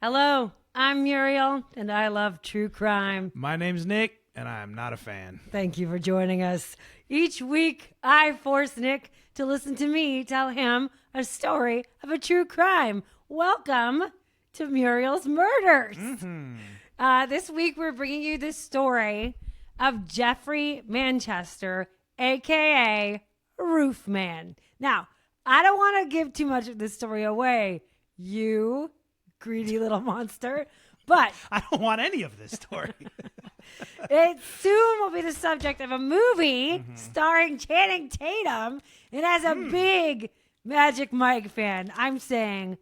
Hello, I'm Muriel, and I love true crime. My name's Nick, and I'm not a fan. Thank you for joining us. Each week, I force Nick to listen to me tell him a story of a true crime. Welcome to Muriel's Murders. This week, we're bringing you the story of Jeffery Manchester, a.k.a. Roofman. Now, I don't want to give too much of this story away, you greedy little monster, but I don't want any of this story. it soon will be the subject of a movie starring Channing Tatum. And as a big Magic Mike fan, I'm saying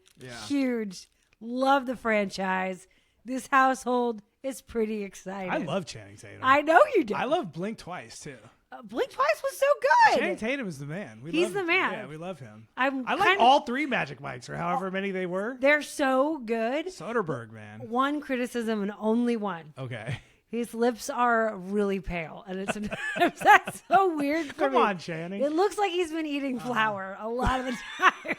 huge, love the franchise. This household is pretty excited. I love Channing Tatum. I know you do. I love Blink Twice, too. Blink Twice was so good. Channing Tatum is the man. He's the man. Yeah, we love him. I like all three Magic Mikes, or however many they were. They're so good. Soderbergh, man. One criticism and only one. Okay. His lips are really pale, and that's so weird for me. Come on, Channing. It looks like he's been eating flour a lot of the time.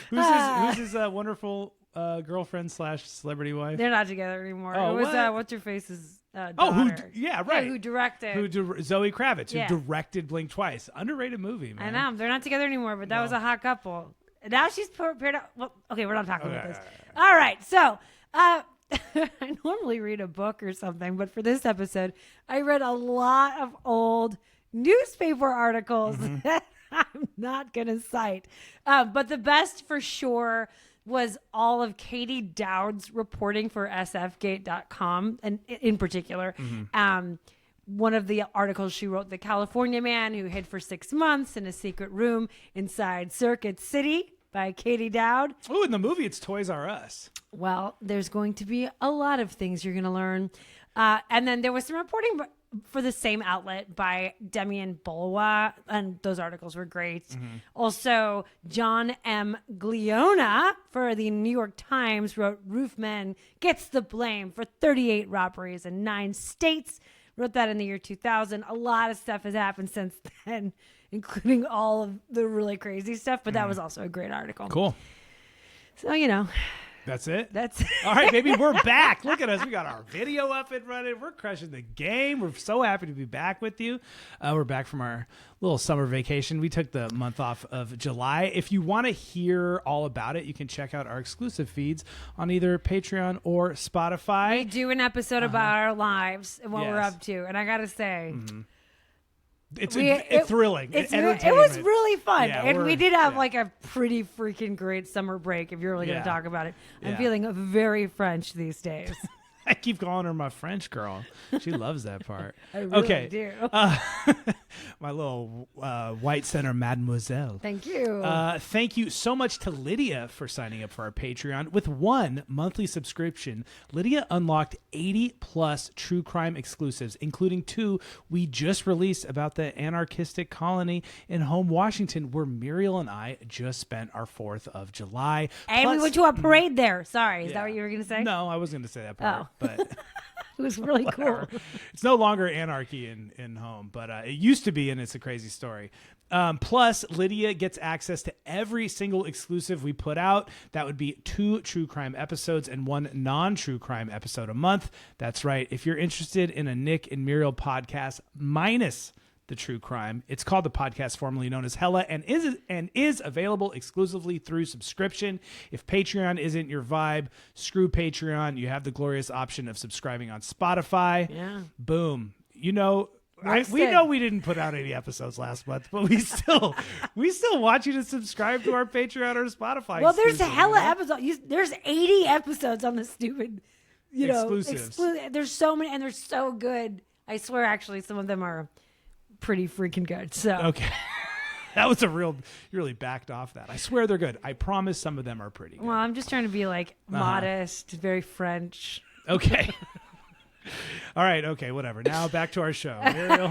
Who's his wonderful girlfriend / celebrity wife? They're not together anymore. Oh, it was what? what's her face's daughter. Right. Who directed? Zoe Kravitz, Yeah. who directed Blink Twice. Underrated movie, man. I know they're not together anymore, but that was a hot couple. Now she's paired up. Well, okay, we're not talking about this. All right, so I normally read a book or something, but for this episode, I read a lot of old newspaper articles that I'm not going to cite. But the best for sure was all of Katie Dowd's reporting for sfgate.com, and in particular, one of the articles she wrote, The California Man Who Hid for 6 Months in a Secret Room Inside Circuit City by Katie Dowd. Oh, in the movie, it's Toys R Us. Well, there's going to be a lot of things you're going to learn. And then there was some reporting for the same outlet by Demian Bulwa, and those articles were great. Also, John M. Gliona for the New York Times wrote, Roofman gets the blame for 38 robberies in 9 states. Wrote that in the year 2000. A lot of stuff has happened since then, including all of the really crazy stuff, but that was also a great article. Cool. So, you know. That's it? That's all right, baby. We're back. Look at us. We got our video up and running. We're crushing the game. We're so happy to be back with you. We're back from our little summer vacation. We took the month off of July. If you want to hear all about it, you can check out our exclusive feeds on either Patreon or Spotify. We do an episode about our lives and what we're Yes. up to. And I got to say, It's thrilling. It Entertainment. was really fun. Yeah, and we did have like a pretty freaking great summer break if you're really going to talk about it. I'm feeling very French these days. I keep calling her my French girl. She loves that part. I really do. My little white center mademoiselle. Thank you. Thank you so much to Lydia for signing up for our Patreon. With 1 monthly subscription, Lydia unlocked 80 plus true crime exclusives, including 2 we just released about the anarchistic colony in Home, Washington, where Muriel and I just spent our 4th of July. And we went to a parade there. Sorry. Is that what you were going to say? No, I was going to say that part. But it was really cool. It's no longer anarchy in Home, but it used to be, and it's a crazy story. Plus, Lydia gets access to every single exclusive we put out. That would be 2 true crime episodes and 1 non-true crime episode a month. That's right. If you're interested in a Nick and Muriel podcast minus the true crime, it's called the podcast formerly known as Hella, and is available exclusively through subscription. If Patreon isn't your vibe, screw Patreon. You have the glorious option of subscribing on Spotify. Yeah. Boom. You know, we know we didn't put out any episodes last month, but we still want you to subscribe to our Patreon or Spotify. Well, there's a hella episode. There's 80 episodes on the stupid, exclusives. There's so many, and they're so good. I swear, actually, some of them are pretty freaking good. So okay. That was you really backed off that. I swear they're good. I promise some of them are pretty good. Well, I'm just trying to be like modest, very French. Okay. All right. Okay. Whatever. Now back to our show. Muriel.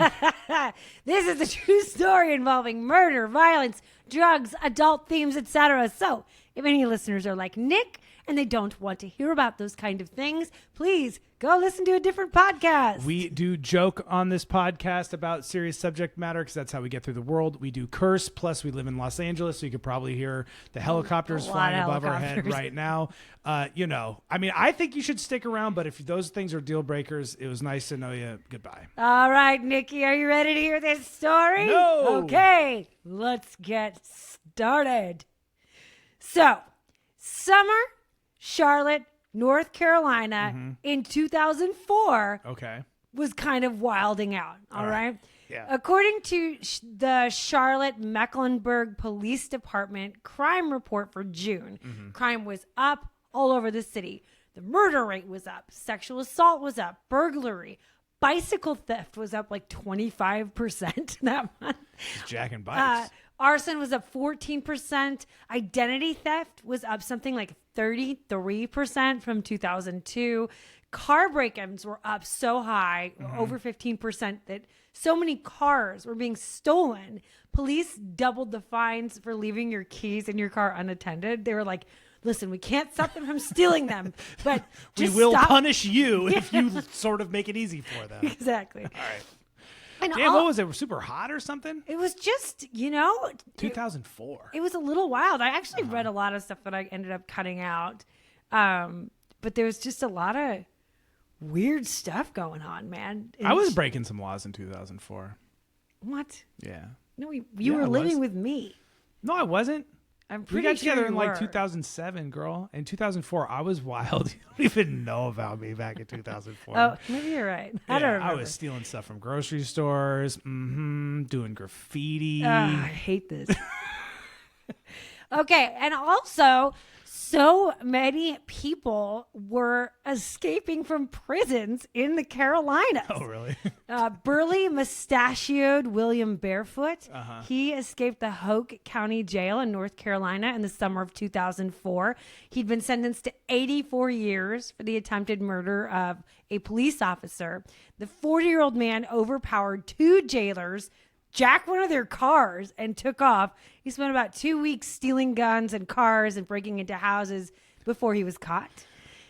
This is a true story involving murder, violence, drugs, adult themes, etc. So If any listeners are like Nick and they don't want to hear about those kind of things, please go listen to a different podcast. We do joke on this podcast about serious subject matter because that's how we get through the world. We do curse, plus we live in Los Angeles, so you could probably hear the helicopters flying above our head right now. I think you should stick around, but if those things are deal breakers, it was nice to know you. Goodbye. All right, Nikki, are you ready to hear this story? No. Okay, let's get started. So, summer, Charlotte, North Carolina in 2004 was kind of wilding out. All right. Yeah. According to the Charlotte Mecklenburg Police Department crime report for June, crime was up all over the city. The murder rate was up. Sexual assault was up. Burglary. Bicycle theft was up like 25% that month. Jacking bikes. Arson was up 14%. Identity theft was up something like 33% from 2002. Car break-ins were up so high, over 15%, that so many cars were being stolen. Police doubled the fines for leaving your keys in your car unattended. They were like, listen, we can't stop them from stealing them, but just we will stop. punish you if you sort of make it easy for them. Exactly. All right. And Damn, what was it? Super hot or something? It was just, 2004. It was a little wild. I actually read a lot of stuff that I ended up cutting out. But there was just a lot of weird stuff going on, man. I was breaking some laws in 2004. What? Yeah. No, you were living with me. No, I wasn't. I'm pretty We got sure together in you like were. 2007, girl. In 2004, I was wild. You don't even know about me back in 2004. Oh, maybe you're right. I don't remember. I was stealing stuff from grocery stores, doing graffiti. I hate this. Okay, and also, so many people were escaping from prisons in the Carolinas. Oh, really? Burly, mustachioed William Barefoot. He escaped the Hoke County Jail in North Carolina in the summer of 2004. He'd been sentenced to 84 years for the attempted murder of a police officer. The 40-year-old man overpowered two jailers, jacked one of their cars, and took off. He spent about 2 weeks stealing guns and cars and breaking into houses before he was caught.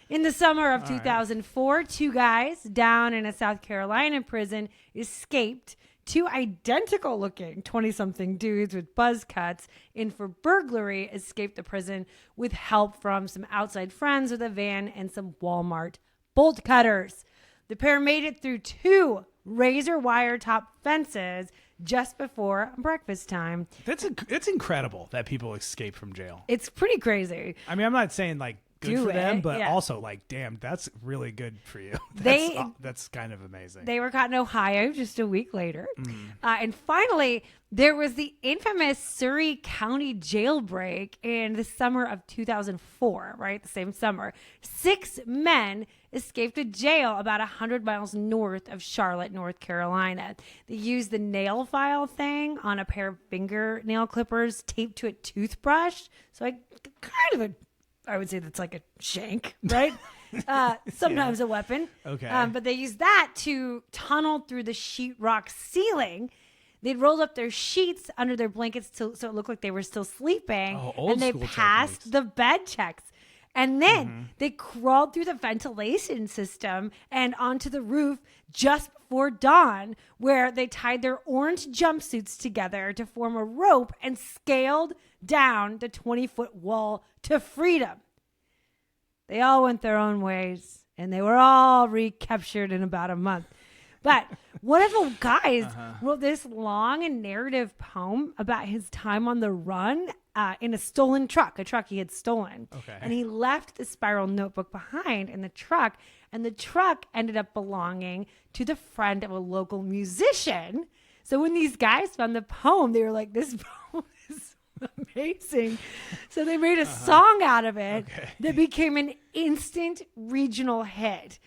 In the summer of 2004, two guys down in a South Carolina prison escaped. Two identical-looking 20-something dudes with buzz cuts in for burglary escaped the prison with help from some outside friends with a van and some Walmart bolt cutters. The pair made it through two razor wire top fences just before breakfast time. It's incredible that people escape from jail. It's pretty crazy. I mean, I'm not saying like good for them, but yeah. also like, damn, that's really good for you. That's kind of amazing. They were caught in Ohio just a week later. And finally, there was the infamous Surrey County jailbreak in the summer of 2004, right? The same summer. 6 men escaped a jail about 100 miles north of Charlotte, North Carolina. They used the nail file thing on a pair of fingernail clippers taped to a toothbrush. So I would say that's like a shank, right? Sometimes a weapon. Okay. But they used that to tunnel through the sheetrock ceiling. They'd rolled up their sheets under their blankets so it looked like they were still sleeping. Oh, old and they school passed techniques. the bed checks. And then they crawled through the ventilation system and onto the roof just before dawn, where they tied their orange jumpsuits together to form a rope and scaled down the 20-foot wall to freedom. They all went their own ways, and they were all recaptured in about a month. But one of the guys wrote this long and narrative poem about his time on the run in a stolen truck, a truck he had stolen. Okay. And he left the spiral notebook behind in the truck, and the truck ended up belonging to the friend of a local musician. So when these guys found the poem, they were like, this poem is amazing. So they made a song out of it that became an instant regional hit.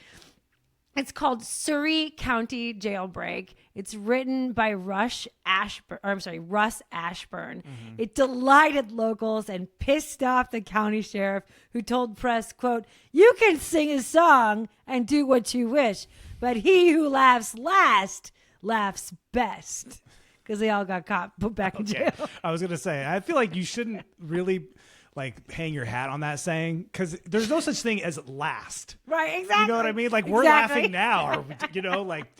It's called Surrey County Jailbreak. It's written by Russ Ashburn. It delighted locals and pissed off the county sheriff, who told press, quote, "You can sing a song and do what you wish, but he who laughs last laughs best." Because they all got put back in jail. I was going to say, I feel like you shouldn't really like hang your hat on that saying, because there's no such thing as last. Right, exactly. You know what I mean? Like we're laughing now.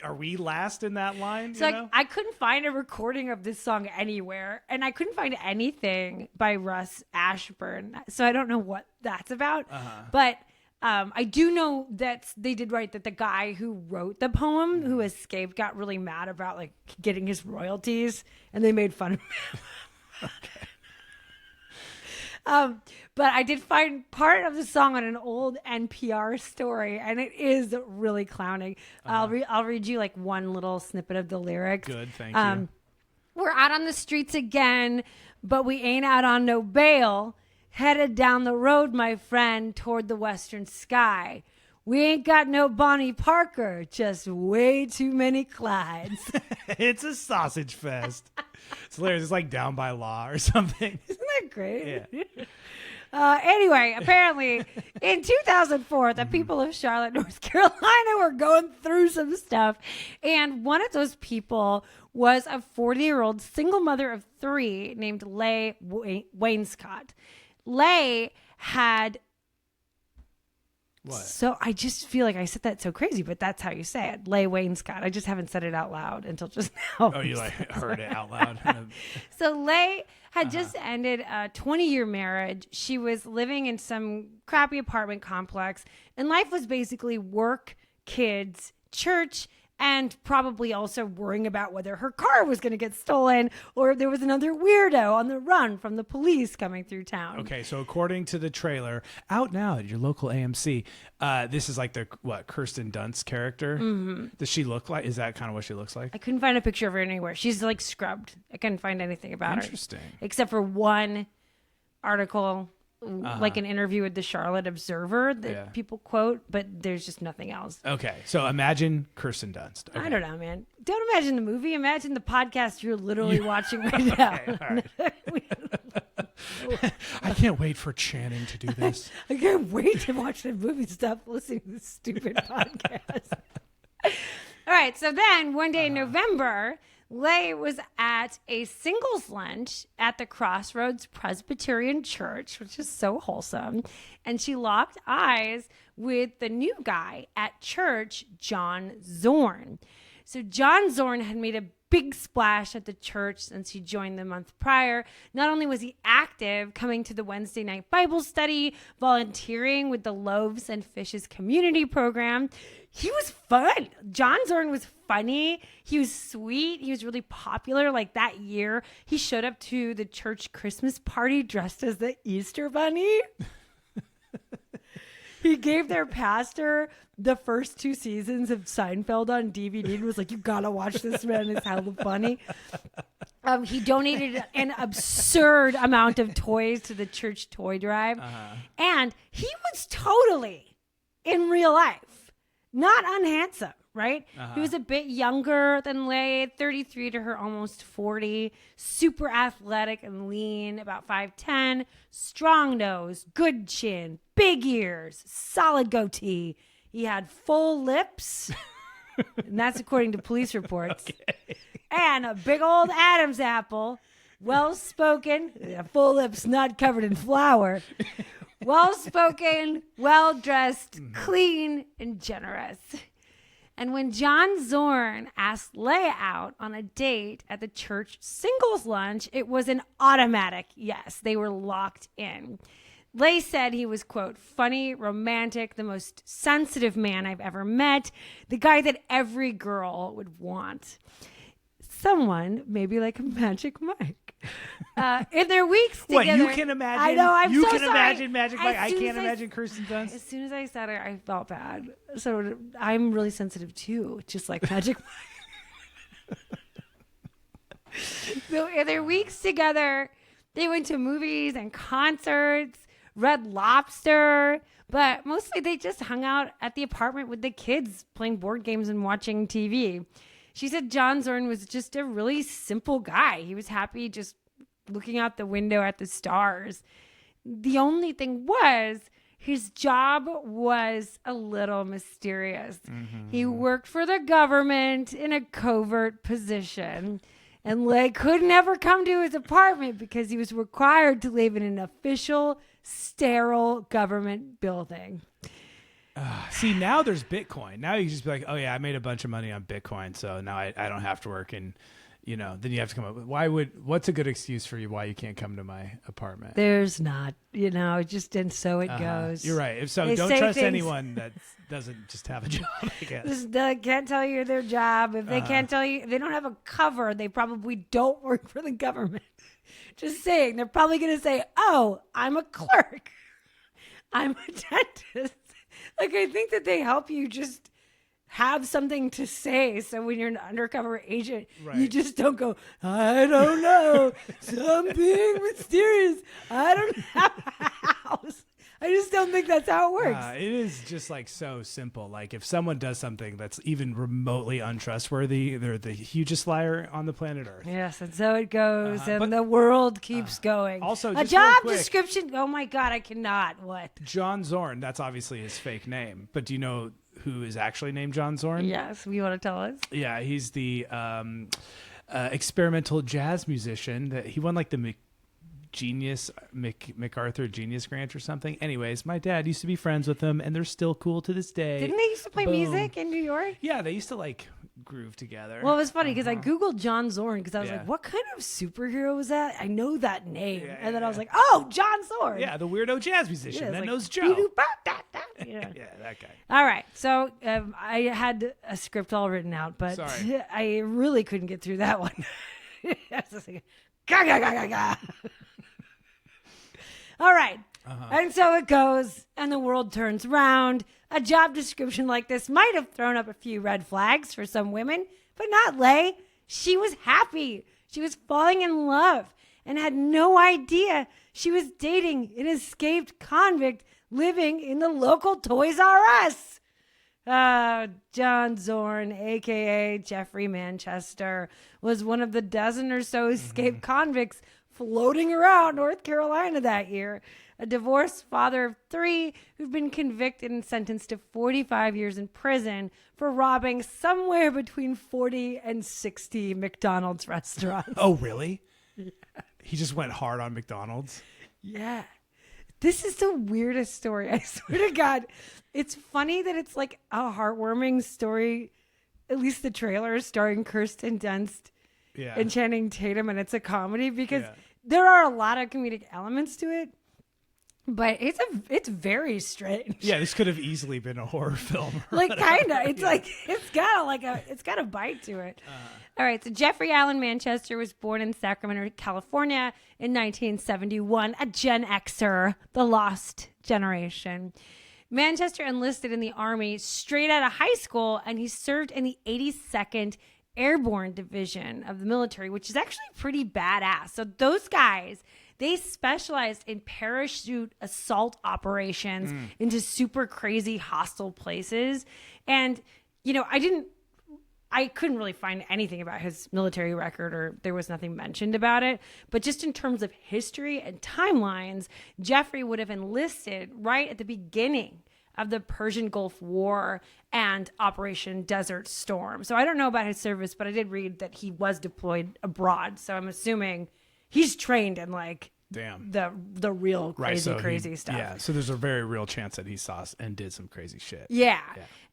Are we last in that line? So like, I couldn't find a recording of this song anywhere, and I couldn't find anything by Russ Ashburn. So I don't know what that's about. But I do know that they did write that the guy who wrote the poem, who escaped, got really mad about like getting his royalties, and they made fun of him. Okay. But I did find part of the song on an old NPR story, and it is really clowning. I'll read you like one little snippet of the lyrics. Good, thank you. We're out on the streets again, but we ain't out on no bail. Headed down the road, my friend, toward the western sky. We ain't got no Bonnie Parker, just way too many Clydes. It's a sausage fest. It's hilarious. It's like Down by Law or something. Isn't that great? Yeah. Anyway, apparently in 2004, the people of Charlotte, North Carolina were going through some stuff. And one of those people was a 40-year-old single mother of 3 named Leigh Wainscott. Leigh had... What? So I just feel like I said that so crazy, but that's how you say it. Leigh Wainscott. I just haven't said it out loud until just now. Oh, you like heard it out loud. So Leigh had just ended a 20-year marriage. She was living in some crappy apartment complex, and life was basically work, kids, church, and probably also worrying about whether her car was going to get stolen or if there was another weirdo on the run from the police coming through town. Okay, so according to the trailer, out now at your local AMC, this is like Kirsten Dunst character? Mm-hmm. Does she look like? Is that kind of what she looks like? I couldn't find a picture of her anywhere. She's like scrubbed. I couldn't find anything about her. Interesting. Except for one article, like an interview with the Charlotte Observer that people quote, but there's just nothing else. Okay, so imagine Kirsten Dunst. Okay. I don't know, man. Don't imagine the movie. Imagine the podcast you're literally watching right now. Okay, all right. I can't wait for Channing to do this. I can't wait to watch the movie. Stop listening to this stupid podcast. All right, so then one day in November, Leigh was at a singles lunch at the Crossroads Presbyterian Church, which is so wholesome. And she locked eyes with the new guy at church, John Zorn. So John Zorn had made a big splash at the church since he joined the month prior. Not only was he active, coming to the Wednesday night Bible study, volunteering with the Loaves and Fishes community program, he was fun. John Zorn was funny. He was sweet. He was really popular. Like that year, he showed up to the church Christmas party dressed as the Easter Bunny. He gave their pastor the first 2 seasons of Seinfeld on DVD and was like, you gotta watch this, man. It's hella funny. He donated an absurd amount of toys to the church toy drive. And he was totally, in real life, not unhandsome, right? He was a bit younger than Leigh, 33 to her almost 40, super athletic and lean, about 5'10", strong nose, good chin, big ears, solid goatee. He had full lips, and that's according to police reports, and a big old Adam's apple, well-spoken, full lips not covered in flour, well-spoken, well-dressed, clean, and generous. And when John Zorn asked Leigh out on a date at the church singles lunch, it was an automatic yes. They were locked in. Leigh said he was, quote, funny, romantic, the most sensitive man I've ever met, the guy that every girl would want. Someone maybe like a Magic Mike. In their weeks together. What, you can imagine? I know, I'm you so can sorry. imagine Magic Mike. I can't I imagine Kirsten Dunst. As soon as I said it, I felt bad. So I'm really sensitive too, just like Magic Mike. So in their weeks together, they went to movies and concerts, Red Lobster, but mostly they just hung out at the apartment with the kids playing board games and watching TV. She said John Zorn was just a really simple guy. He was happy just looking out the window at the stars. The only thing was his job was a little mysterious. Mm-hmm. He worked for the government in a covert position. And Lay could never come to his apartment because he was required to live in an official, sterile government building. See, now there's Bitcoin. Now you can just be like, oh, yeah, I made a bunch of money on Bitcoin, so now I don't have to work. And, then you have to come up with, what's a good excuse for you why you can't come to my apartment? There's not, just, and so it goes. You're right. So They don't say trust things- anyone that doesn't just have a job, I guess. They can't tell you their job. If they can't tell you, they don't have a cover, they probably don't work for the government. Just saying, they're probably going to say, oh, I'm a clerk. I'm a dentist. Like, I think that they help you just have something to say. So when you're an undercover agent, you just don't go, I don't know, something mysterious. I don't have a house. I just don't think that's how it works. It is just like so simple. Like if someone does something that's even remotely untrustworthy, they're the hugest liar on the planet Earth. Yes, and so it goes, and the world keeps going. Also, a just job real quick, description. Oh my God, I cannot. What? John Zorn, that's obviously his fake name. But do you know who is actually named John Zorn? Yes, you want to tell us? Yeah, he's the experimental jazz musician that he won like the MacArthur Genius Grant or something. Anyways, my dad used to be friends with him, and they're still cool to this day. Didn't they used to play music in New York? Yeah, they used to like groove together. Well, it was funny because I Googled John Zorn because I was Yeah. like, what kind of superhero was that? I know that name. Yeah, and then yeah. I was like, oh, John Zorn. Yeah, the weirdo jazz musician Yeah, that it's knows like, Joe. Yeah. Yeah, that guy. All right. So I had a script all written out, but Sorry. I really couldn't get through that one. I was just like, ga, ga, ga, ga, ga. All right. And so it goes, and the world turns round. A job description like this might have thrown up a few red flags for some women, but not Lay. She was happy. She was falling in love and had no idea she was dating an escaped convict living in the local Toys R Us. John Zorn, a.k.a. Jeffrey Manchester, was one of the dozen or so escaped convicts floating around North Carolina that year. A divorced father of 3 who'd been convicted and sentenced to 45 years in prison for robbing somewhere between 40 and 60 McDonald's restaurants. Oh, really? Yeah. He just went hard on McDonald's? Yeah. This is the weirdest story. I swear to God. It's funny that it's like a heartwarming story. At least the trailer is starring Kirsten Dunst and Channing Tatum, and it's a comedy because there are a lot of comedic elements to it. But it's very strange. Yeah, this could have easily been a horror film. Like kind of. It's like it's got a bite to it. All right, so Jeffrey Allen Manchester was born in Sacramento, California in 1971, a Gen Xer, the lost generation. Manchester enlisted in the Army straight out of high school, and he served in the 82nd Airborne Division of the military, which is actually pretty badass. So those guys, they specialized in parachute assault operations into super crazy hostile places. And, I couldn't really find anything about his military record, or there was nothing mentioned about it. But just in terms of history and timelines, Jeffrey would have enlisted right at the beginning of the Persian Gulf War and Operation Desert Storm. So I don't know about his service, but I did read that he was deployed abroad. So I'm assuming he's trained in the real crazy stuff. Yeah, so there's a very real chance that he saw and did some crazy shit. Yeah.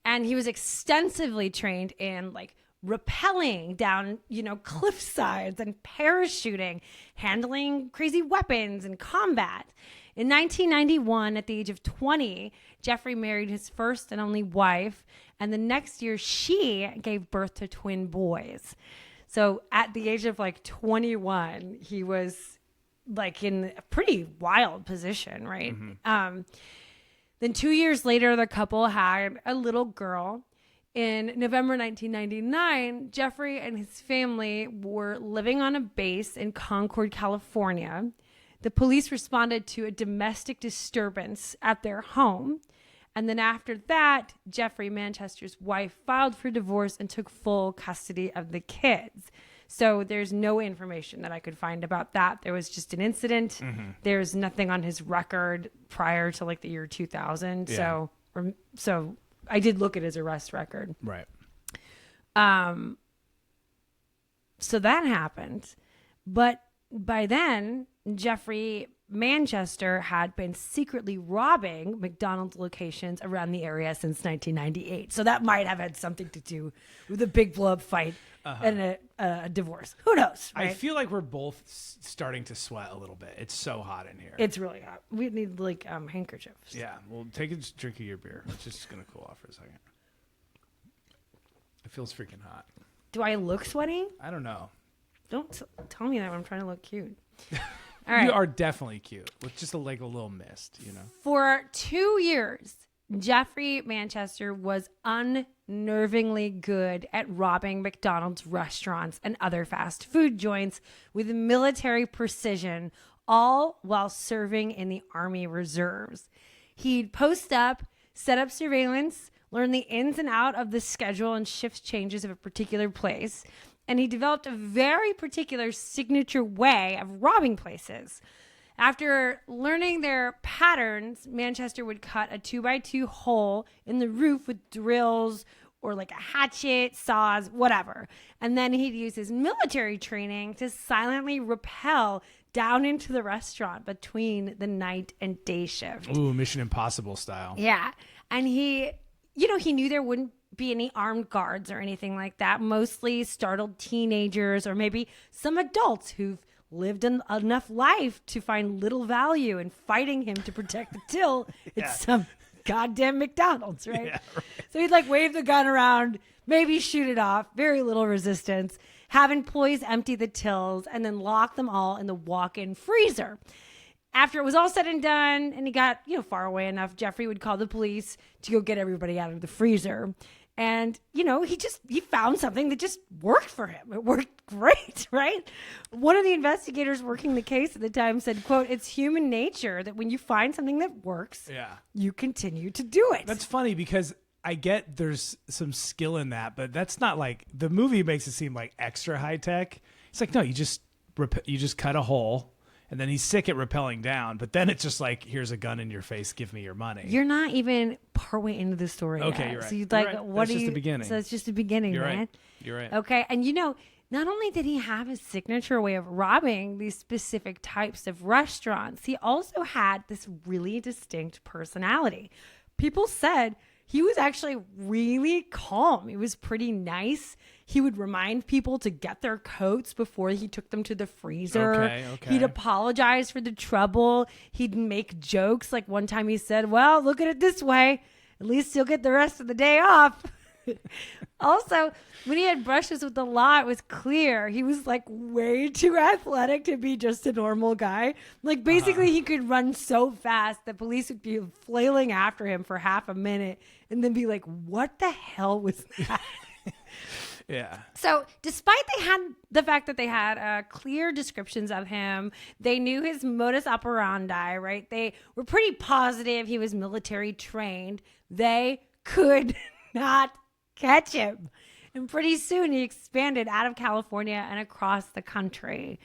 And he was extensively trained in rappelling down, cliff sides and parachuting, handling crazy weapons and combat. In 1991, at the age of 20, Jeffrey married his first and only wife, and the next year she gave birth to twin boys. So at the age of 21, he was in a pretty wild position, right? Mm-hmm. Then 2 years later, the couple had a little girl. In November 1999, Jeffrey and his family were living on a base in Concord, California. The police responded to a domestic disturbance at their home. And then after that, Jeffrey Manchester's wife filed for divorce and took full custody of the kids. So there's no information that I could find about that. There was just an incident. Mm-hmm. There's nothing on his record prior to the year 2000. Yeah. So I did look at his arrest record. Right. So that happened. But by then, Jeffrey Manchester had been secretly robbing McDonald's locations around the area since 1998. So that might have had something to do with a big blow-up fight and a divorce. Who knows, right? I feel like we're both starting to sweat a little bit. It's so hot in here. It's really hot. We need like handkerchiefs. Yeah, well, take a drink of your beer. It's just going to cool off for a second. It feels freaking hot. Do I look sweaty? I don't know. Don't tell me that when I'm trying to look cute. All right. You are definitely cute with just like a little mist, you know. For 2 years, Jeffrey Manchester was unnervingly good at robbing McDonald's restaurants and other fast food joints with military precision, all while serving in the Army Reserves. He'd post up, set up surveillance, learn the ins and out of the schedule and shift changes of a particular place, and he developed a very particular signature way of robbing places. After learning their patterns, Manchester would cut a 2x2 hole in the roof with drills or like a hatchet, saws, whatever. And then he'd use his military training to silently rappel down into the restaurant between the night and day shift. Ooh, Mission Impossible style. Yeah. And he knew there wouldn't be any armed guards or anything like that. Mostly startled teenagers or maybe some adults who've lived enough life to find little value in fighting him to protect the till. It's some goddamn McDonald's, right? Yeah, right? So he'd like wave the gun around, maybe shoot it off, very little resistance, have employees empty the tills, and then lock them all in the walk-in freezer. After it was all said and done, and he got, far away enough, Jeffrey would call the police to go get everybody out of the freezer. And, he found something that just worked for him. It worked great, right? One of the investigators working the case at the time said, quote, "It's human nature that when you find something that works, you continue to do it." That's funny because I get there's some skill in that, but that's not like, the movie makes it seem like extra high tech. It's like, no, you just cut a hole. And then he's sick at rappelling down, but then it's just like, here's a gun in your face, give me your money. You're not even partway into the story okay, yet. You're right. So you're like, right. What that's just the beginning. So it's just the beginning, you're man. Right. You're right. Okay, and not only did he have his signature way of robbing these specific types of restaurants, he also had this really distinct personality. People said he was actually really calm. He was pretty nice. He would remind people to get their coats before he took them to the freezer. Okay. He'd apologize for the trouble. He'd make jokes. Like one time he said, "Well, look at it this way. At least you'll get the rest of the day off." Also, when he had brushes with the law, it was clear he was like way too athletic to be just a normal guy. Like basically he could run so fast that police would be flailing after him for half a minute and then be like, "What the hell was that?" Yeah. So despite the fact that they had clear descriptions of him, they knew his modus operandi, right? They were pretty positive he was military trained. They could not catch him. And pretty soon he expanded out of California and across the country.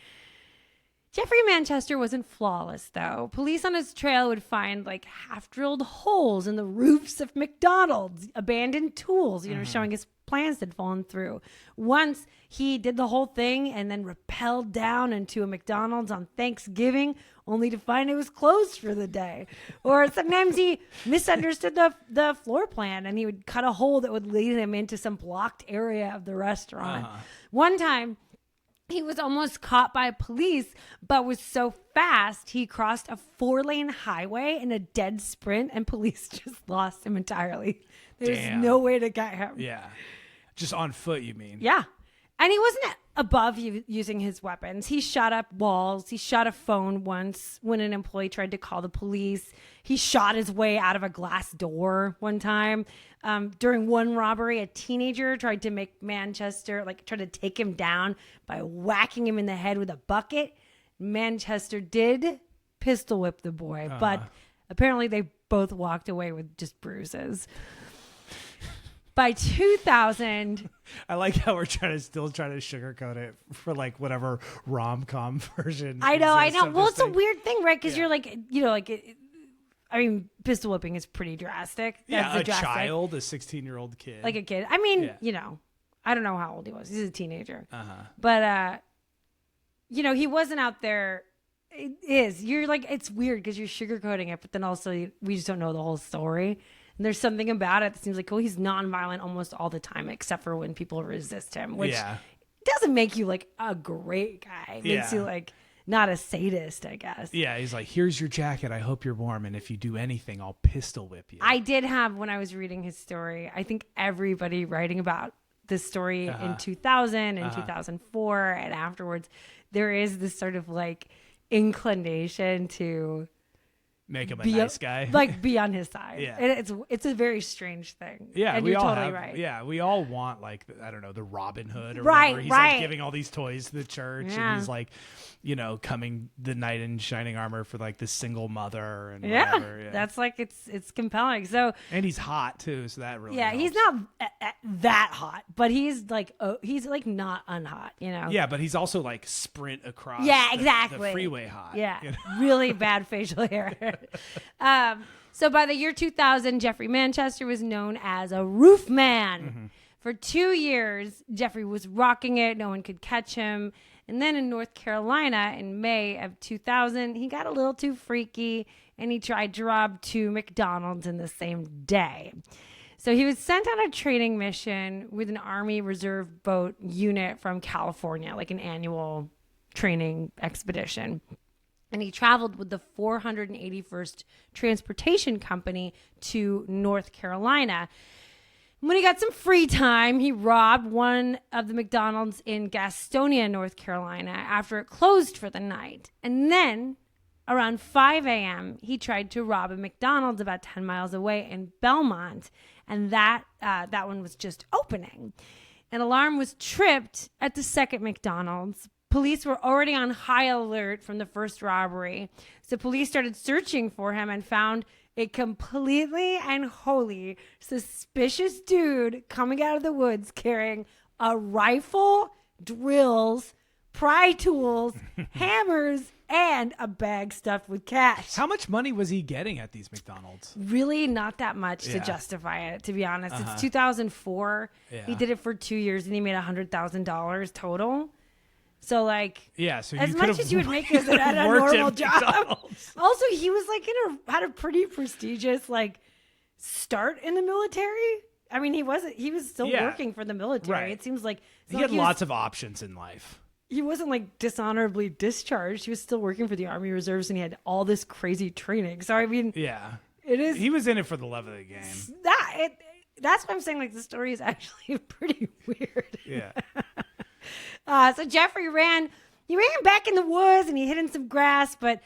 Jeffrey Manchester wasn't flawless, though. Police on his trail would find like half-drilled holes in the roofs of McDonald's, abandoned tools, showing his plans had fallen through. Once he did the whole thing and then rappelled down into a McDonald's on Thanksgiving, only to find it was closed for the day. Or sometimes he misunderstood the floor plan and he would cut a hole that would lead him into some blocked area of the restaurant. One time, he was almost caught by police, but was so fast, he crossed a 4-lane highway in a dead sprint, and police just lost him entirely. There's no way to get him. Yeah. Just on foot, you mean? Yeah. And he wasn't above using his weapons. He shot up walls. He shot a phone once when an employee tried to call the police. He shot his way out of a glass door one time. During one robbery, a teenager tried to make Manchester, tried to take him down by whacking him in the head with a bucket. Manchester did pistol whip the boy, but apparently they both walked away with just bruises. By 2000, I like how we're still trying to sugarcoat it for whatever rom-com version. I know. Well, it's a weird thing, right? Because you're pistol whipping is pretty drastic. Yeah, a child, a 16-year-old kid. Like a kid. I mean, I don't know how old he was. He's a teenager. Uh-huh. But, he wasn't out there. It is. You're like, it's weird because you're sugarcoating it, but then also we just don't know the whole story. And there's something about it that seems like, he's nonviolent almost all the time, except for when people resist him, which doesn't make you like a great guy. It makes you like not a sadist, I guess. Yeah, he's like, here's your jacket. I hope you're warm. And if you do anything, I'll pistol whip you. I did have, when I was reading his story, I think everybody writing about this story in 2000 and 2004 and afterwards, there is this sort of like inclination to make him a nice guy, like be on his side. Yeah, it's a very strange thing. Yeah, and you're totally right. Yeah, we all want like I don't know, the Robin Hood or right, whatever. He's right. like giving all these toys to the church, and he's like, coming the knight in shining armor for like the single mother and whatever. Yeah, that's like it's compelling. So and he's hot too, so that really helps. He's not that hot, but he's like not unhot, Yeah, but he's also like sprint across. Yeah, exactly. The freeway hot. Yeah, really bad facial hair. So by the year 2000, Jeffrey Manchester was known as a Roofman. Mm-hmm. For 2 years, Jeffrey was rocking it. No one could catch him. And then in North Carolina in May of 2000, he got a little too freaky and he tried to rob 2 McDonald's in the same day. So he was sent on a training mission with an Army Reserve boat unit from California, like an annual training expedition. And he traveled with the 481st Transportation Company to North Carolina. When he got some free time, he robbed one of the McDonald's in Gastonia, North Carolina, after it closed for the night. And then, around 5 a.m., he tried to rob a McDonald's about 10 miles away in Belmont. And that one was just opening. An alarm was tripped at the second McDonald's. Police were already on high alert from the first robbery. So police started searching for him and found a completely and wholly suspicious dude coming out of the woods carrying a rifle, drills, pry tools, hammers, and a bag stuffed with cash. How much money was he getting at these McDonald's? Really not that much to justify it, to be honest. It's 2004. Yeah. He did it for 2 years and he made $100,000 total. So like, so as much as you would make as at a normal job. Also, he was like had a pretty prestigious like start in the military. I mean, he was still working for the military. Right. It seems like he had lots of options in life. He wasn't like dishonorably discharged. He was still working for the Army Reserves and he had all this crazy training. So I mean, it is. He was in it for the love of the game. That's why I'm saying like the story is actually pretty weird. Yeah. So Jeffrey ran back in the woods and he hid in some grass, but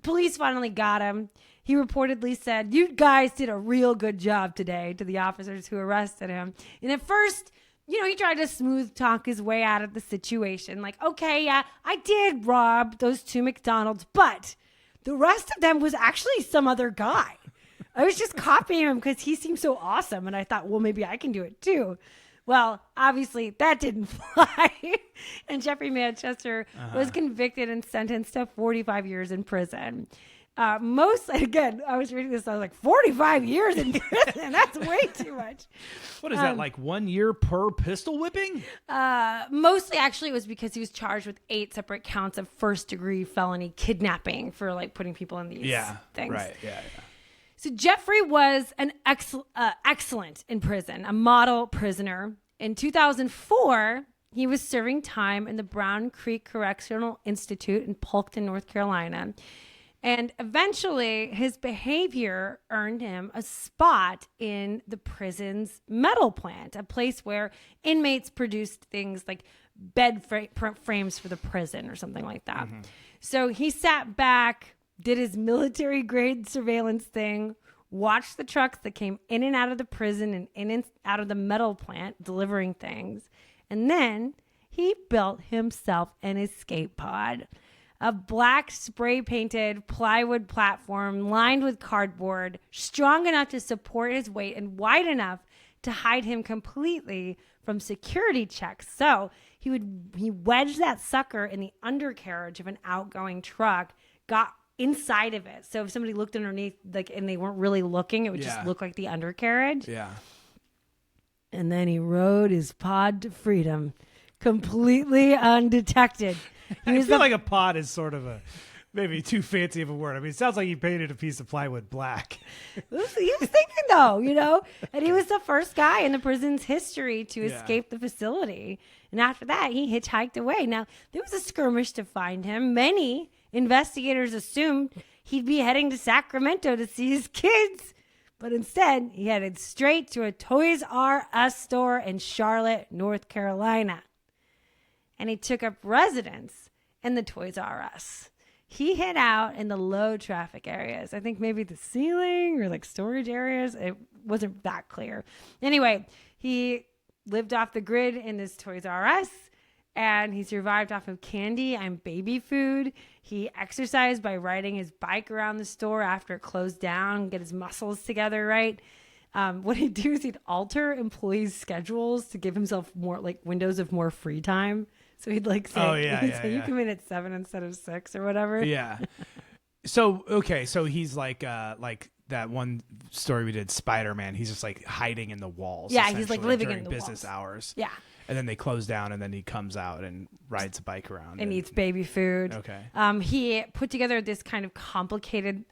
police finally got him. He reportedly said, "You guys did a real good job today," to the officers who arrested him. And at first, he tried to smooth talk his way out of the situation. Like, okay, yeah, I did rob those 2 McDonald's, but the rest of them was actually some other guy. I was just copying him because he seemed so awesome. And I thought, well, maybe I can do it too. Well, obviously that didn't fly. And Jeffrey Manchester was convicted and sentenced to 45 years in prison. Again, I was reading this, I was like, 45 years in prison? That's way too much. What is that, like 1 year per pistol whipping? Mostly, actually, it was because he was charged with 8 separate counts of first-degree felony kidnapping for like putting people in these things. Right, yeah. So Jeffrey was an excellent in prison, a model prisoner. In 2004, he was serving time in the Brown Creek Correctional Institute in Polkton, North Carolina. And eventually, his behavior earned him a spot in the prison's metal plant, a place where inmates produced things like bed frames for the prison or something like that. Mm-hmm. So he sat back, did his military-grade surveillance thing, watched the trucks that came in and out of the prison and in and out of the metal plant delivering things. And then he built himself an escape pod, a black spray-painted plywood platform lined with cardboard, strong enough to support his weight and wide enough to hide him completely from security checks. So he wedged that sucker in the undercarriage of an outgoing truck, got inside of it. So if somebody looked underneath, like, and they weren't really looking, it would just look like the undercarriage. Yeah. And then he rode his pod to freedom, completely undetected. I feel like a pod is sort of maybe too fancy of a word. I mean, it sounds like he painted a piece of plywood black. He was thinking, though, and he was the first guy in the prison's history to escape the facility. And after that, he hitchhiked away. Now, there was a skirmish to find him. Many investigators assumed he'd be heading to Sacramento to see his kids. But instead, he headed straight to a Toys R Us store in Charlotte, North Carolina. And he took up residence in the Toys R Us. He hid out in the low traffic areas. I think maybe the ceiling or like storage areas. It wasn't that clear. Anyway, he lived off the grid in this Toys R Us. And he survived off of candy and baby food. He exercised by riding his bike around the store after it closed down, get his muscles together, right? What he'd do is he'd alter employees' schedules to give himself more like windows of more free time. So he'd like say, you come in at 7 instead of 6 or whatever. Yeah. So he's like that one story we did, Spider-Man. He's just like hiding in the walls. Yeah, he's like living during in the business walls. hours. Yeah. And then they close down, and then he comes out and rides a bike around. And eats baby food. Okay. He put together this kind of complicated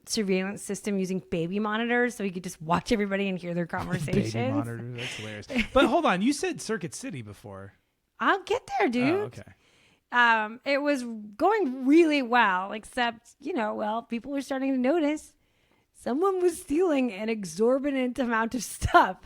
surveillance system using baby monitors so he could just watch everybody and hear their conversations. Baby monitors, that's hilarious. But hold on, you said Circuit City before. I'll get there, dude. Oh, okay. It was going really well, except, people were starting to notice someone was stealing an exorbitant amount of stuff.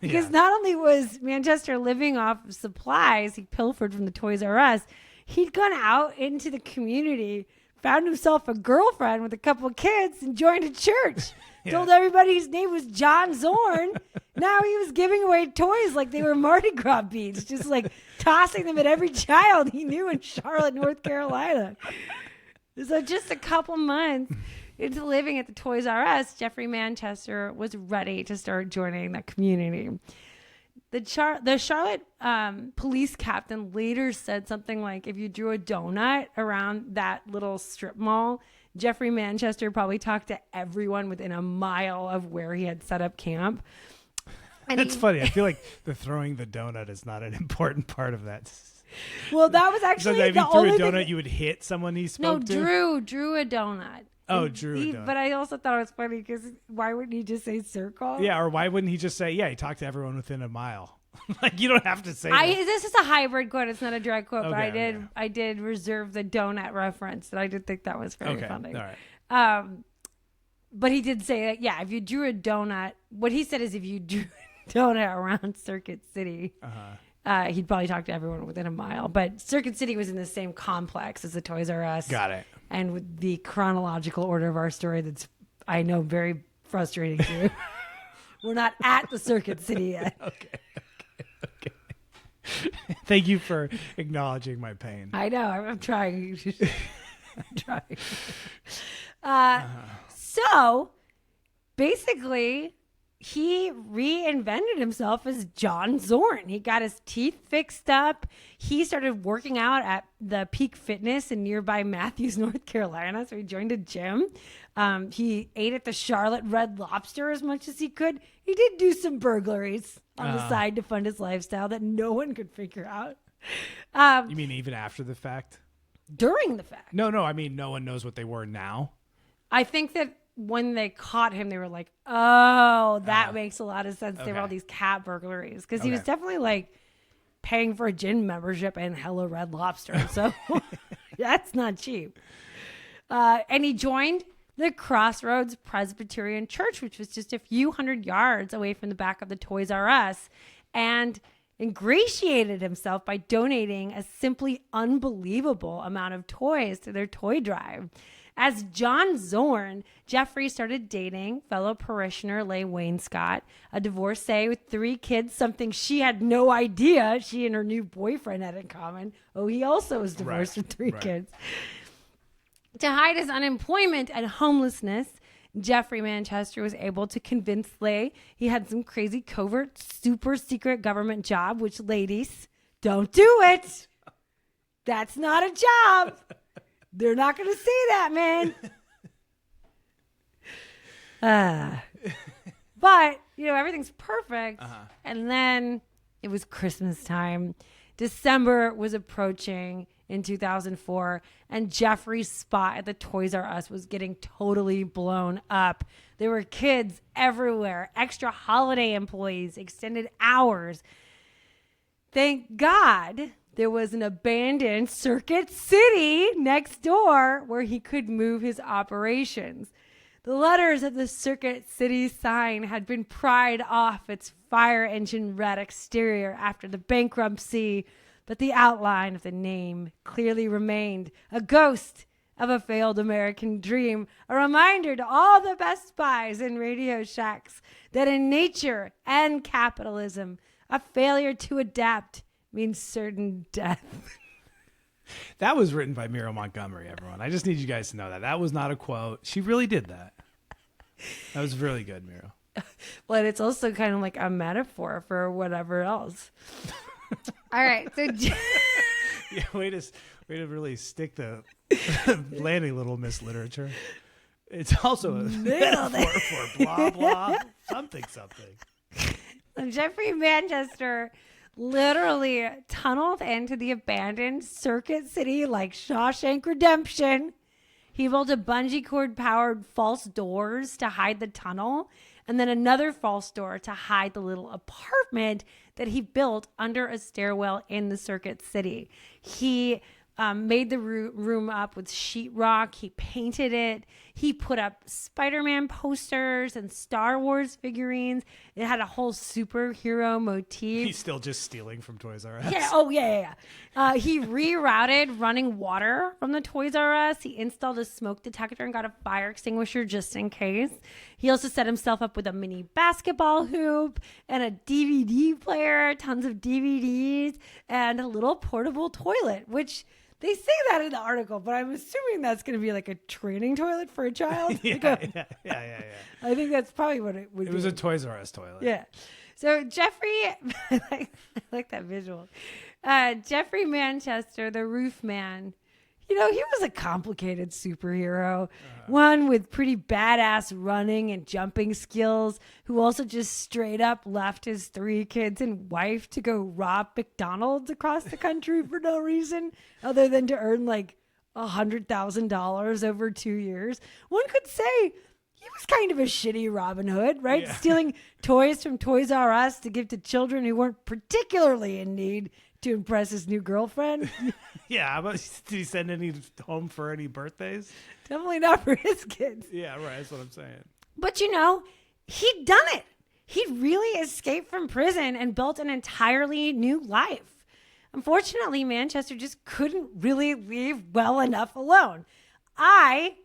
Because not only was Manchester living off of supplies he pilfered from the Toys R Us, he'd gone out into the community, found himself a girlfriend with a couple of kids, and joined a church. Told everybody his name was John Zorn. Now he was giving away toys like they were Mardi Gras beads, just like tossing them at every child he knew in Charlotte, North Carolina. So just a couple months into living at the Toys R Us, Jeffrey Manchester was ready to start joining the community. The Charlotte police captain later said something like, if you drew a donut around that little strip mall, Jeffrey Manchester probably talked to everyone within a mile of where he had set up camp. And That's funny. I feel like the throwing the donut is not an important part of that. Well, that was actually if you threw a donut, you would hit someone he spoke to? No, drew a donut. Oh, drew a donut. But I also thought it was funny because why wouldn't he just say circle? Yeah, or why wouldn't he just say, he talked to everyone within a mile? Like, you don't have to say this is a hybrid quote. It's not a direct quote, okay, but I did reserve the donut reference, and I did think that was very funny. All right. But he did say that, if you drew a donut, what he said is if you drew a donut around Circuit City, he'd probably talk to everyone within a mile. But Circuit City was in the same complex as the Toys R Us. Got it. And with the chronological order of our story, that's, I know, very frustrating to you. We're not at the Circuit City yet. Okay. Thank you for acknowledging my pain. I know. I'm trying. I'm trying. So, basically, he reinvented himself as John Zorn. He got his teeth fixed up. He started working out at the Peak Fitness in nearby Matthews, North Carolina. So he joined a gym. He ate at the Charlotte Red Lobster as much as he could. He did do some burglaries on the side to fund his lifestyle that no one could figure out. You mean even after the fact? During the fact. No, I mean no one knows what they were now. I think that when they caught him, they were like, oh, that makes a lot of sense. They were all these cat burglaries. Because he was definitely like paying for a gym membership and hella Red Lobster. So that's not cheap. And he joined the Crossroads Presbyterian Church, which was just a few hundred yards away from the back of the Toys R Us, and ingratiated himself by donating a simply unbelievable amount of toys to their toy drive. As John Zorn, Jeffrey started dating fellow parishioner Leigh Wainscott, a divorcee with 3 kids, something she had no idea she and her new boyfriend had in common. Oh, he also was divorced with 3 kids. To hide his unemployment and homelessness, Jeffrey Manchester was able to convince Leigh he had some crazy covert, super secret government job, which, ladies, don't do it. That's not a job. They're not going to see that, man. But, everything's perfect. And then it was Christmas time. December was approaching in 2004, and Jeffrey's spot at the Toys R Us was getting totally blown up. There were kids everywhere, extra holiday employees, extended hours. Thank God there was an abandoned Circuit City next door where he could move his operations. The letters of the Circuit City sign had been pried off its fire engine red exterior after the bankruptcy, but the outline of the name clearly remained, a ghost of a failed American dream, a reminder to all the Best Buys and Radio Shacks that in nature and capitalism, a failure to adapt means certain death. That was written by Muriel Montgomery, everyone. I just need you guys to know that. That was not a quote. She really did that. That was really good, Muriel. But it's also kind of like a metaphor for whatever else. All right. So yeah, way to really stick the landing, Little Miss Literature. It's also a metaphor for blah, blah, something. So Jeffrey Manchester literally tunneled into the abandoned Circuit City like Shawshank Redemption. He built a bungee cord powered false doors to hide the tunnel, and then another false door to hide the little apartment that he built under a stairwell in the Circuit City. He made the room up with sheetrock. He painted it. He put up Spider-Man posters and Star Wars figurines. It had a whole superhero motif. He's still just stealing from Toys R Us. Yeah. Oh, yeah. He rerouted running water from the Toys R Us. He installed a smoke detector and got a fire extinguisher just in case. He also set himself up with a mini basketball hoop and a DVD player, tons of DVDs, and a little portable toilet, which... They say that in the article, but I'm assuming that's going to be like a training toilet for a child. Yeah. I think that's probably what it would be. It was a Toys R Us toilet. Yeah. So Jeffrey, I like that visual. Jeffrey Manchester, the Roofman, he was a complicated superhero. One with pretty badass running and jumping skills, who also just straight up left his 3 kids and wife to go rob McDonald's across the country for no reason other than to earn like $100,000 over 2 years. One could say he was kind of a shitty Robin Hood, right? Yeah. Stealing toys from Toys R Us to give to children who weren't particularly in need to impress his new girlfriend. Yeah, but did he send any home for any birthdays? Definitely not for his kids. Yeah, right. That's what I'm saying. But he'd done it. He really escaped from prison and built an entirely new life. Unfortunately, Manchester just couldn't really leave well enough alone. I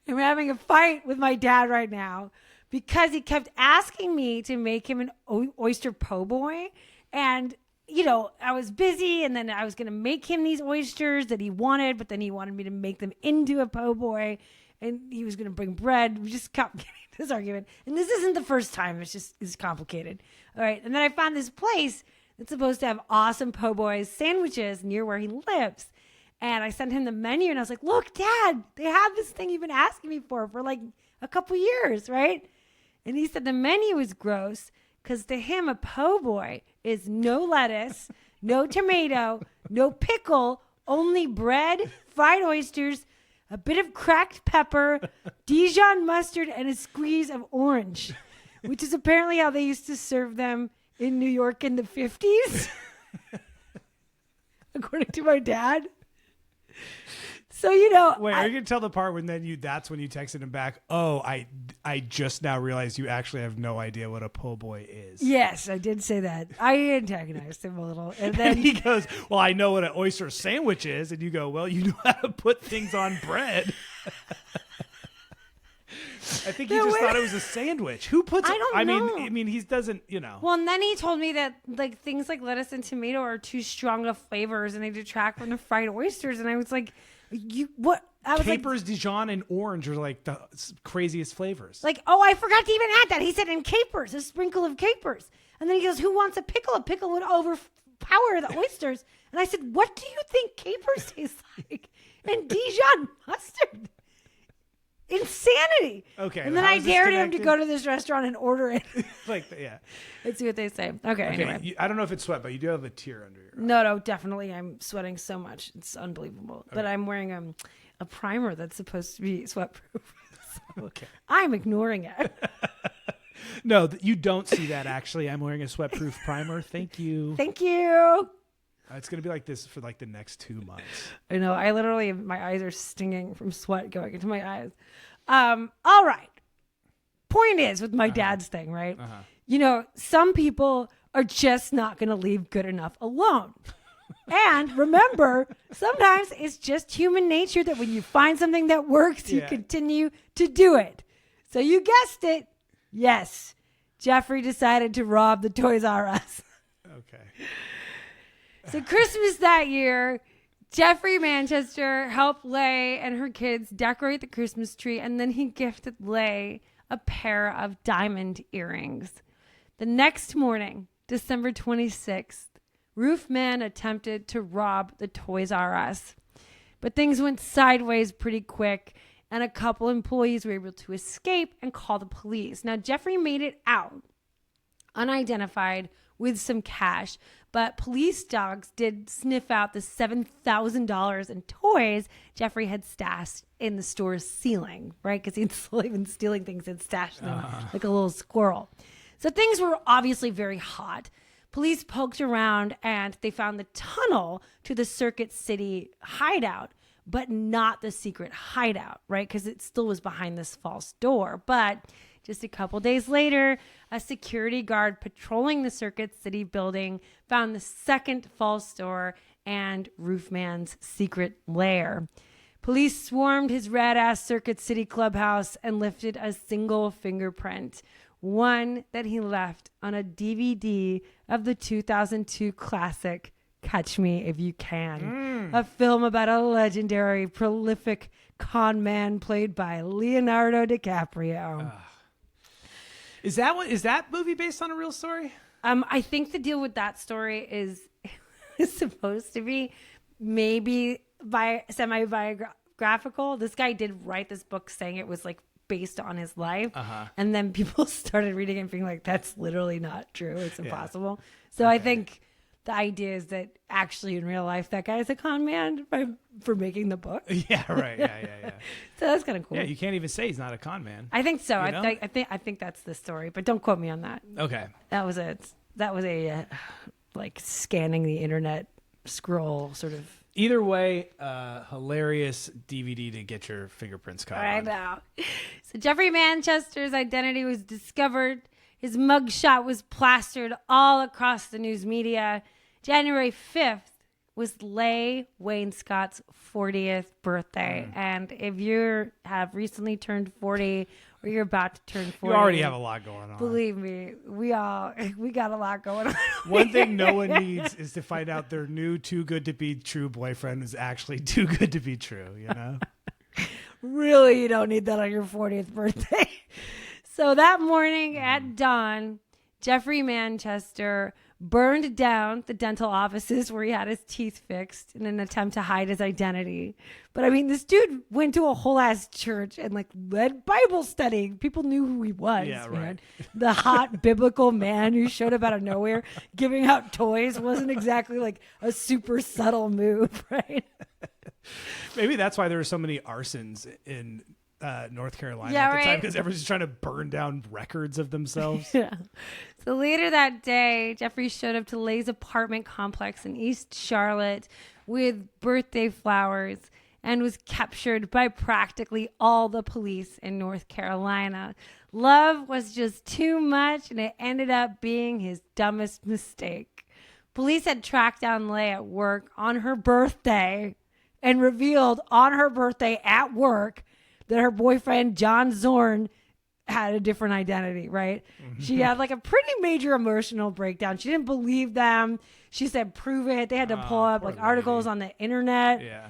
am having a fight with my dad right now because he kept asking me to make him an oyster po' boy. And, I was busy, and then I was going to make him these oysters that he wanted, but then he wanted me to make them into a po' boy, and he was going to bring bread. We just kept getting this argument. And this isn't the first time. It's complicated. All right. And then I found this place that's supposed to have awesome po' boys sandwiches near where he lives. And I sent him the menu, and I was like, look, Dad, they have this thing you've been asking me for like a couple years, right? And he said the menu is gross because to him, a po' boy is no lettuce, no tomato, no pickle, only bread, fried oysters, a bit of cracked pepper, Dijon mustard, and a squeeze of orange, which is apparently how they used to serve them in New York in the 50s, according to my dad. So, wait, are you going to tell the part when that's when you texted him back? Oh, I just now realized you actually have no idea what a po' boy is. Yes, I did say that. I antagonized him a little. And then he goes, well, I know what an oyster sandwich is. And you go, well, you know how to put things on bread. I think he just thought it was a sandwich. Who puts I don't know. I mean, he doesn't, Well, and then he told me that like things like lettuce and tomato are too strong of flavors and they detract from the fried oysters. And I was like, what? I was capers, Dijon, and orange are like the craziest flavors. Like, oh, I forgot to even add that. He said, and capers, a sprinkle of capers. And then he goes, who wants a pickle? A pickle would overpower the oysters. And I said, what do you think capers taste like? And Dijon mustard. Insanity. Okay. And then I dared him to go to this restaurant and order it. Yeah. Let's see what they say. Okay. Anyway. I don't know if it's sweat, but you do have a tear under your eye. No, definitely. I'm sweating so much. It's unbelievable. Okay. But I'm wearing a primer that's supposed to be sweat-proof. Okay. I'm ignoring it. No, you don't see that, actually. I'm wearing a sweat-proof primer. Thank you. Thank you. It's going to be like this for like the next 2 months. I know. I literally, my eyes are stinging from sweat going into my eyes. All right. Point is with my dad's thing, right? You know, some people are just not going to leave good enough alone. And remember, sometimes it's just human nature that when you find something that works, you continue to do it. So you guessed it. Yes. Jeffrey decided to rob the Toys R Us. Okay. So Christmas that year, Jeffrey Manchester helped Leigh and her kids decorate the Christmas tree, and then he gifted Leigh a pair of diamond earrings. The next morning, December 26th, Roofman attempted to rob the Toys R Us. But things went sideways pretty quick, and a couple employees were able to escape and call the police. Now, Jeffrey made it out unidentified with some cash, but police dogs did sniff out the $7,000 in toys Jeffrey had stashed in the store's ceiling, right? Because he'd slowly been stealing things and stashed them like a little squirrel. So things were obviously very hot. Police poked around and they found the tunnel to the Circuit City hideout, but not the secret hideout, right? Because it still was behind this false door. But just a couple days later, a security guard patrolling the Circuit City building found the second false door and Roofman's secret lair. Police swarmed his red-ass Circuit City clubhouse and lifted a single fingerprint, one that he left on a DVD of the 2002 classic Catch Me If You Can, a film about a legendary, prolific con man played by Leonardo DiCaprio. Is that movie based on a real story? I think the deal with that story is supposed to be maybe semi-biographical. This guy did write this book saying it was like based on his life. And then people started reading it and being like, that's literally not true. It's impossible. So okay. I think the idea is that actually in real life, that guy is a con man for making the book. Yeah, right. Yeah. So that's kind of cool. Yeah, you can't even say he's not a con man. I think so. I think that's the story, but don't quote me on that. Okay. That was a like scanning the internet scroll sort of. Either way, hilarious DVD to get your fingerprints caught. I know. So Jeffrey Manchester's identity was discovered. His mugshot was plastered all across the news media. January 5th was Leigh Wainscott's 40th birthday. And if you have recently turned 40 or you're about to turn 40. You already have a lot going on. Believe me, we got a lot going on. One thing no one needs is to find out their new too good to be true boyfriend is actually too good to be true, you know? Really, you don't need that on your 40th birthday. So that morning at dawn, Jeffrey Manchester burned down the dental offices where he had his teeth fixed in an attempt to hide his identity. But I mean, this dude went to a whole ass church and like led Bible study. People knew who he was. Yeah, man. right. The hot biblical man who showed up out of nowhere giving out toys wasn't exactly like a super subtle move, right? Maybe that's why there were so many arsons in North Carolina at the right. time, because everyone's just trying to burn down records of themselves. Yeah. So later that day, Jeffrey showed up to Leigh's apartment complex in East Charlotte with birthday flowers and was captured by practically all the police in North Carolina. Love was just too much, and it ended up being his dumbest mistake. Police had tracked down Leigh at work on her birthday and revealed on her birthday at work that her boyfriend, John Zorn, had a different identity, right? She had like a pretty major emotional breakdown. She didn't believe them. She said, prove it. They had to pull up like articles on the internet. Yeah.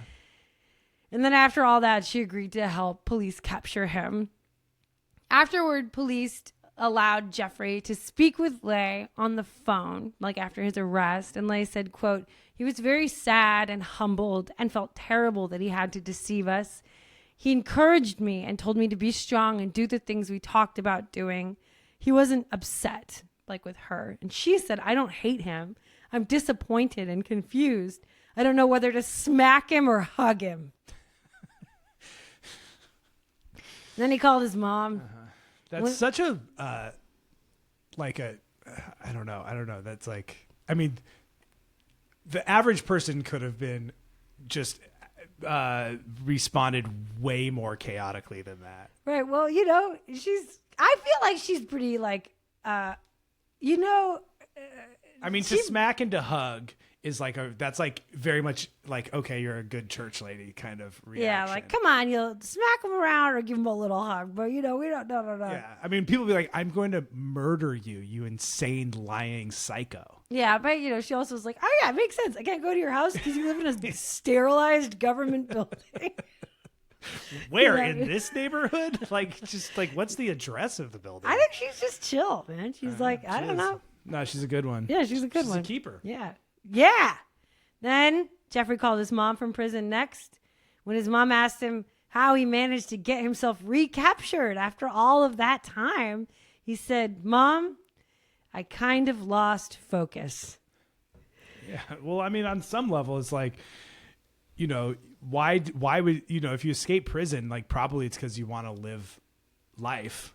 And then after all that, she agreed to help police capture him. Afterward, police allowed Jeffrey to speak with Leigh on the phone, like after his arrest. And Leigh said, quote, he was very sad and humbled and felt terrible that he had to deceive us. He encouraged me and told me to be strong and do the things we talked about doing. He wasn't upset like with her. And she said, I don't hate him. I'm disappointed and confused. I don't know whether to smack him or hug him. Then he called his mom. That's such a, I don't know. That's like, I mean, the average person could have been just responded way more chaotically than that. Right. Well, you know, I feel like she's pretty like, you know. I mean, to smack and to hug is like that's like very much like, okay, you're a good church lady kind of reaction. Yeah, like, come on, you'll smack him around or give him a little hug. But, you know, we don't, no. Yeah, I mean, people be like, I'm going to murder you, you insane, lying psycho. Yeah, but, you know, she also was like, oh, yeah, it makes sense. I can't go to your house because you live in a sterilized government building. Where? In this neighborhood? Like, just like, what's the address of the building? I think she's just chill, man. She's like, I don't know. No, she's a good one. Yeah, she's a good one. She's a keeper. Yeah. Yeah. Then Jeffrey called his mom from prison next. When his mom asked him how he managed to get himself recaptured after all of that time, he said, Mom, I kind of lost focus. Yeah. Well, I mean, on some level, it's like, you know, why would, you know, if you escape prison, like probably it's because you want to live life.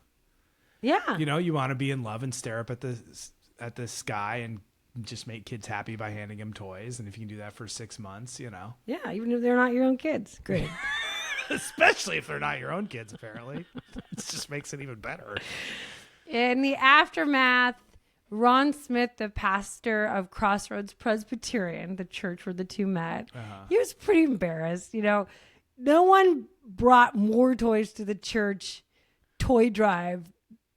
Yeah. You know, you want to be in love and stare up at the sky and just make kids happy by handing them toys. And if you can do that for 6 months, you know. Yeah, even if they're not your own kids. Great. Especially if they're not your own kids, apparently. It just makes it even better. In the aftermath, Ron Smith, the pastor of Crossroads Presbyterian, the church where the two met, he was pretty embarrassed. You know, no one brought more toys to the church toy drive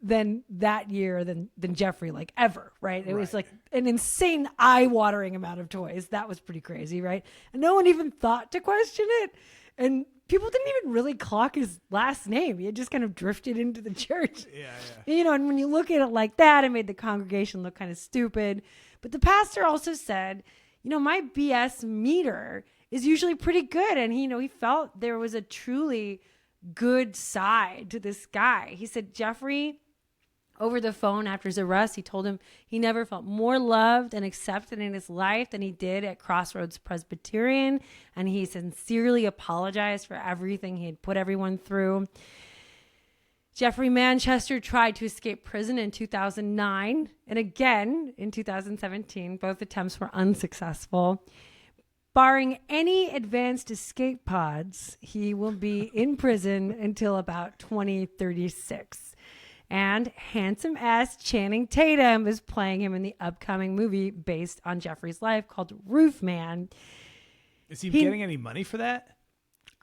than that year than Jeffrey, like ever, right? It was like an insane eye-watering amount of toys. That was pretty crazy, right? And no one even thought to question it. And people didn't even really clock his last name. He had just kind of drifted into the church. Yeah. You know, and when you look at it like that, it made the congregation look kind of stupid. But the pastor also said, you know, my BS meter is usually pretty good. And, you know, he felt there was a truly good side to this guy. He said, Jeffrey, over the phone after his arrest, he told him he never felt more loved and accepted in his life than he did at Crossroads Presbyterian. And he sincerely apologized for everything he had put everyone through. Jeffrey Manchester tried to escape prison in 2009 and again in 2017. Both attempts were unsuccessful. Barring any advanced escape pods, he will be in prison until about 2036. And handsome ass Channing Tatum is playing him in the upcoming movie based on Jeffrey's life called Roofman. Is he getting any money for that?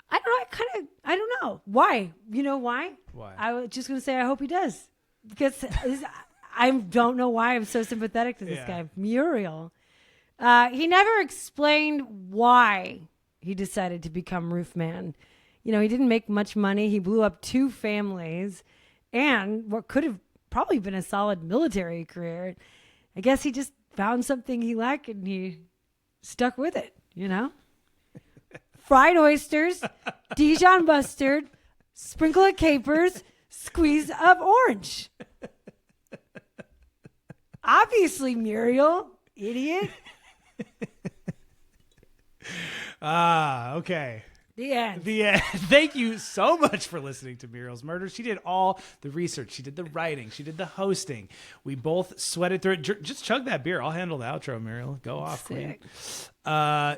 I don't know. I don't know. Why? You know why? Why? I was just going to say I hope he does. Because I don't know why I'm so sympathetic to this guy. Muriel. He never explained why he decided to become Roofman. You know, he didn't make much money. He blew up 2 families. And what could have probably been a solid military career. I guess he just found something he liked and he stuck with it, you know? Fried oysters, Dijon mustard, sprinkle of capers, squeeze of orange. Obviously, Muriel, idiot. Okay. The end. Thank you so much for listening to Muriel's Murder. She did all the research. She did the writing. She did the hosting. We both sweated through it. Just chug that beer. I'll handle the outro, Muriel. Go off, queen.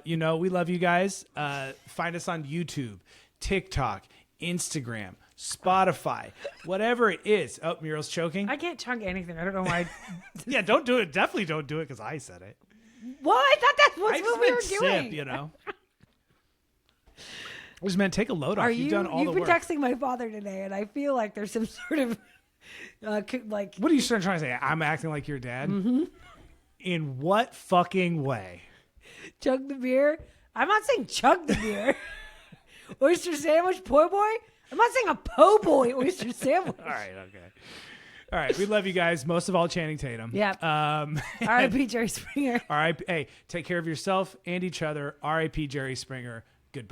You know, we love you guys. Find us on YouTube, TikTok, Instagram, Spotify, whatever it is. Oh, Muriel's choking. I can't chug anything. I don't know why. Yeah, don't do it. Definitely don't do it because I said it. Well, I thought that's what we were doing. Sip, you know. I just meant take a load off. You've done all the work. You've been texting my father today, and I feel like there's some sort of like. What are you trying to say? I'm acting like your dad? Mm-hmm. In what fucking way? Chug the beer? I'm not saying chug the beer. Oyster sandwich, po' boy? I'm not saying a po' boy oyster sandwich. All right, okay. All right, we love you guys. Most of all, Channing Tatum. Yeah. R.I.P. Jerry Springer. R.I.P. Hey, take care of yourself and each other. R.I.P. Jerry Springer. Goodbye.